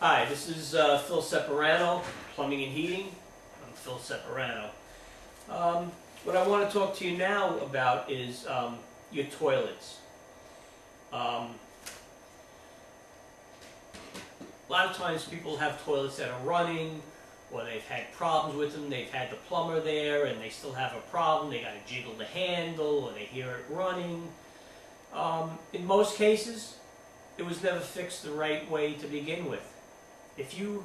Hi, this is Phil Separano, Plumbing and Heating. I'm Phil Separano. What I want to talk to you now about is your toilets. A lot of times people have toilets that are running, or they've had problems with them. They've had the plumber there and they still have a problem. They got to jiggle the handle, or they hear it running. In most cases, it was never fixed the right way to begin with. If you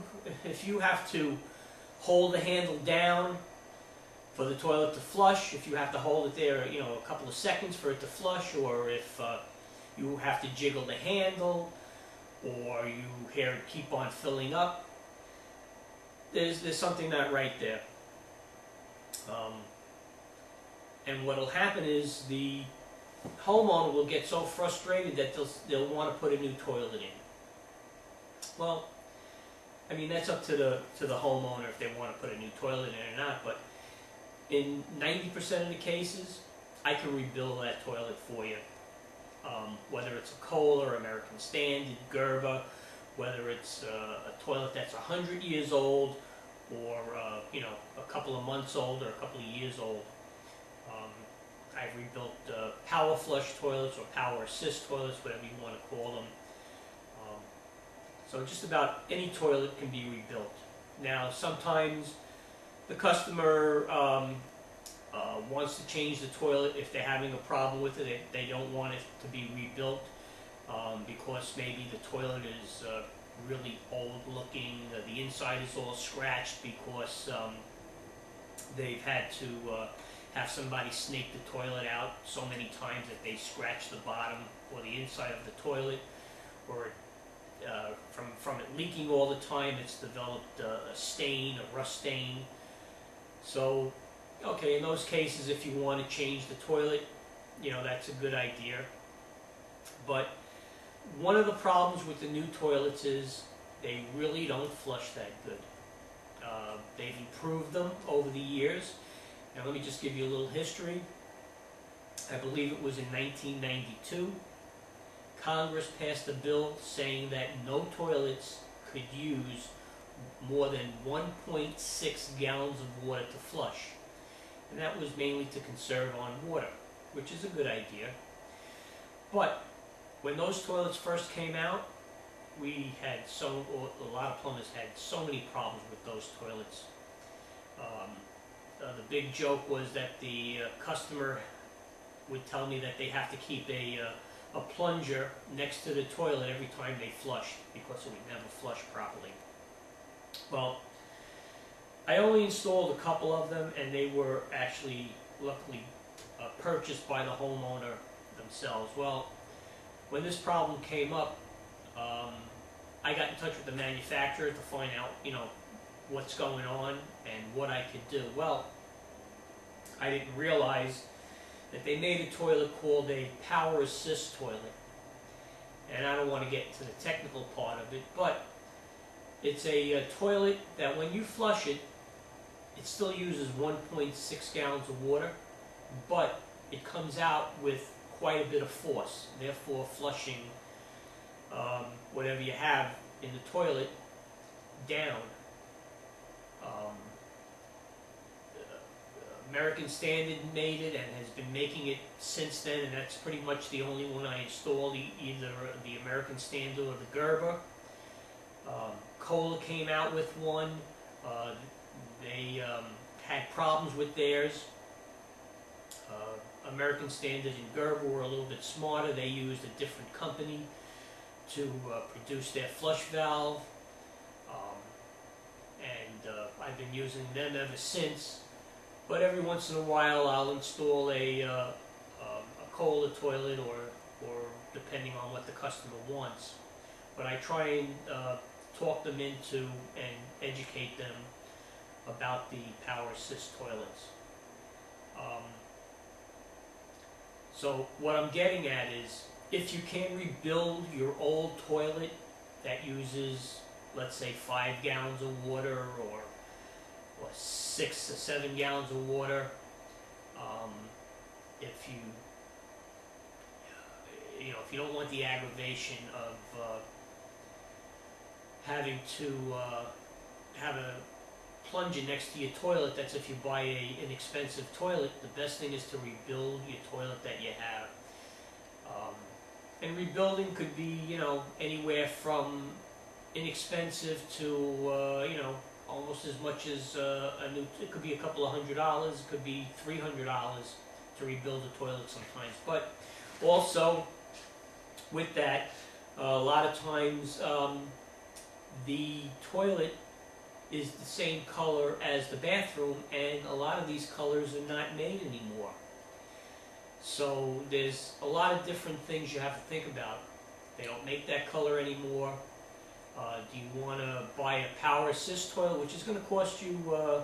have to hold the handle down for the toilet to flush, if you have to hold it there, a couple of seconds for it to flush, or if you have to jiggle the handle, or you hear it keep on filling up, there's something not right there. And what will happen is the homeowner will get so frustrated that they'll want to put a new toilet in. Well, I mean, that's up to the homeowner if they want to put a new toilet in or not, but in 90% of the cases, I can rebuild that toilet for you. Whether it's a Kohler, American Standard, Gerber, whether it's a toilet that's 100 years old, or a couple of months old, or a couple of years old. I've rebuilt power flush toilets or power assist toilets, whatever you want to call them. So just about any toilet can be rebuilt. Now, sometimes the customer wants to change the toilet if they're having a problem with it. They don't want it to be rebuilt because maybe the toilet is really old looking. The inside is all scratched because they've had to have somebody snake the toilet out so many times that they scratch the bottom or the inside of the toilet, or from it leaking all the time, it's developed a stain, a rust stain. So, okay, in those cases, if you want to change the toilet, that's a good idea. But one of the problems with the new toilets is they really don't flush that good. They've improved them over the years. Now, let me just give you a little history. I believe it was in 1992. Congress passed a bill saying that no toilets could use more than 1.6 gallons of water to flush. And that was mainly to conserve on water, which is a good idea. But when those toilets first came out, a lot of plumbers had so many problems with those toilets. The big joke was that the customer would tell me that they have to keep a plunger next to the toilet every time they flushed because it would never flush properly. Well, I only installed a couple of them, and they were actually, luckily, purchased by the homeowner themselves. Well, when this problem came up, I got in touch with the manufacturer to find out, what's going on and what I could do. Well, I didn't realize that they made a toilet called a power assist toilet. And I don't want to get into the technical part of it, but it's a toilet that when you flush it, it still uses 1.6 gallons of water, but it comes out with quite a bit of force, therefore flushing whatever you have in the toilet down. American Standard made it and has been making it since then, and that's pretty much the only one I installed, either the American Standard or the Gerber. Kohler came out with one. They had problems with theirs. American Standard and Gerber were a little bit smarter. They used a different company to produce their flush valve, and I've been using them ever since. But every once in a while, I'll install a Kohler toilet, or depending on what the customer wants. But I try and talk them into and educate them about the power assist toilets. So what I'm getting at is, if you can rebuild your old toilet that uses, let's say, 5 gallons of water, or 6 to 7 gallons of water, if you don't want the aggravation of having to have a plunger next to your toilet. That's if you buy an expensive toilet. The best thing is to rebuild your toilet that you have. And rebuilding could be, anywhere from inexpensive to, almost as much as a new. It could be a couple of $100. It could be $300 to rebuild a toilet sometimes. But also, with that, a lot of times the toilet is the same color as the bathroom, and a lot of these colors are not made anymore. So there's a lot of different things you have to think about. They don't make that color anymore. Do you want to buy a power assist toilet, which is going to cost you, a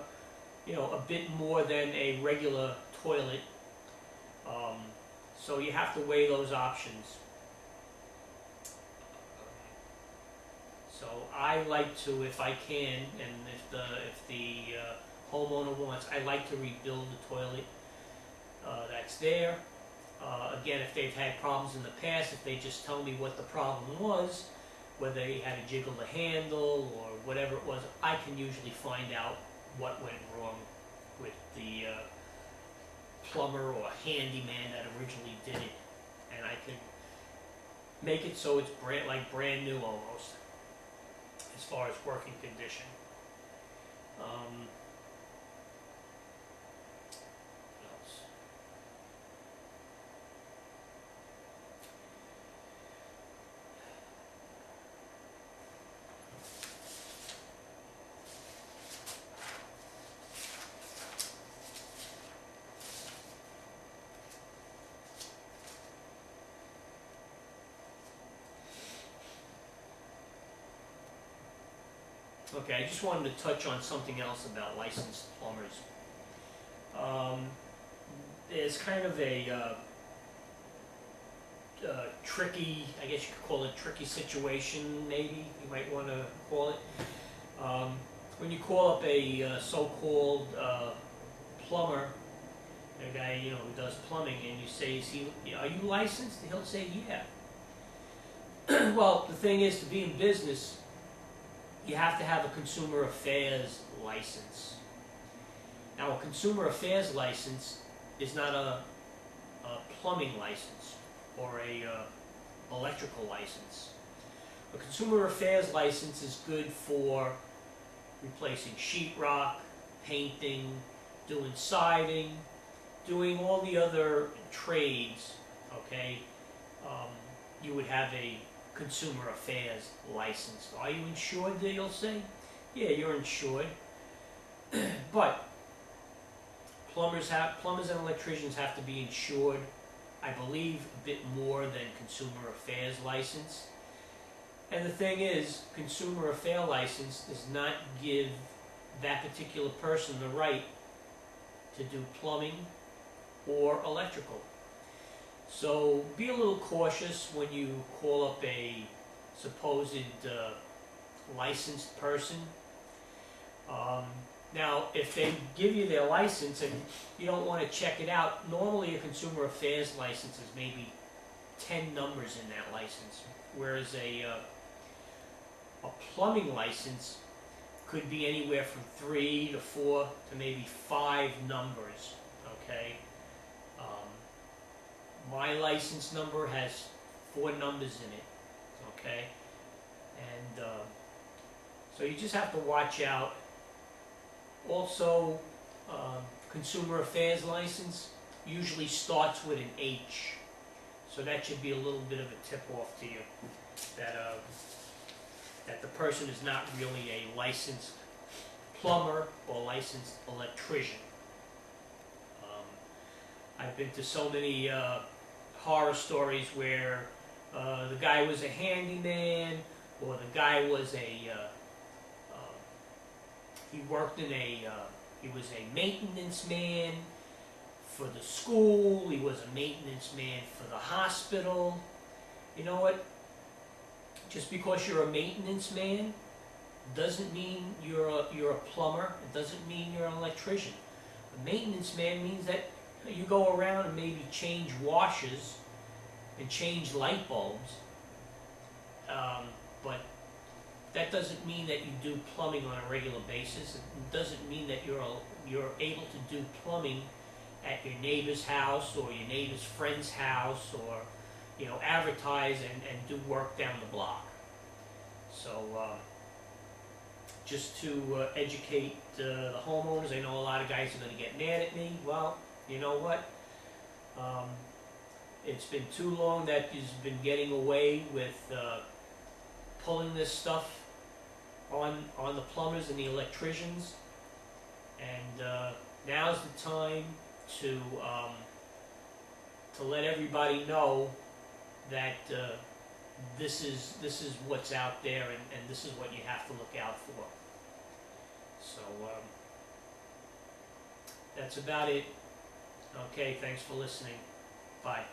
bit more than a regular toilet? So you have to weigh those options. So I like to, if I can, and if the homeowner wants, I like to rebuild the toilet that's there. Again, if they've had problems in the past, if they just tell me what the problem was, whether they had to jiggle the handle or whatever it was, I can usually find out what went wrong with the plumber or handyman that originally did it, and I can make it so it's brand new almost, as far as working condition. What else? Okay, I just wanted to touch on something else about licensed plumbers. There's kind of a tricky, I guess you could call it tricky situation, maybe you might want to call it. When you call up a so-called plumber, a guy who does plumbing, and you say, "Are you licensed?" He'll say, "Yeah." Well, the thing is, to be in business, you have to have a consumer affairs license. Now, a consumer affairs license is not a plumbing license or a electrical license. A consumer affairs license is good for replacing sheetrock, painting, doing siding, doing all the other trades, okay? You would have a consumer affairs license. Are you insured? You'll say, yeah, you're insured. But plumbers and electricians have to be insured, I believe, a bit more than consumer affairs license. And the thing is, consumer affairs license does not give that particular person the right to do plumbing or electrical. So be a little cautious when you call up a supposed licensed person. Now, if they give you their license and you don't want to check it out, normally a consumer affairs license is maybe 10 numbers in that license, whereas a plumbing license could be anywhere from 3 to 4 to maybe 5 numbers, okay? My license number has 4 numbers in it, okay? And so you just have to watch out. Also, consumer affairs license usually starts with an H, so that should be a little bit of a tip-off to you that the person is not really a licensed plumber or licensed electrician. I've been to so many horror stories where the guy was a handyman, or the guy was he worked in he was a maintenance man for the school, he was a maintenance man for the hospital. You know what? Just because you're a maintenance man doesn't mean you're a plumber. It doesn't mean you're an electrician. A maintenance man means that you go around and maybe change washers and change light bulbs, but that doesn't mean that you do plumbing on a regular basis. It doesn't mean that you're able to do plumbing at your neighbor's house or your neighbor's friend's house, or advertise and do work down the block. So just to educate the homeowners. I know a lot of guys are going to get mad at me. Well, you know what? It's been too long that you've been getting away with pulling this stuff on the plumbers and the electricians, and now's the time to let everybody know that this is what's out there, and this is what you have to look out for. So that's about it. Okay, thanks for listening. Bye.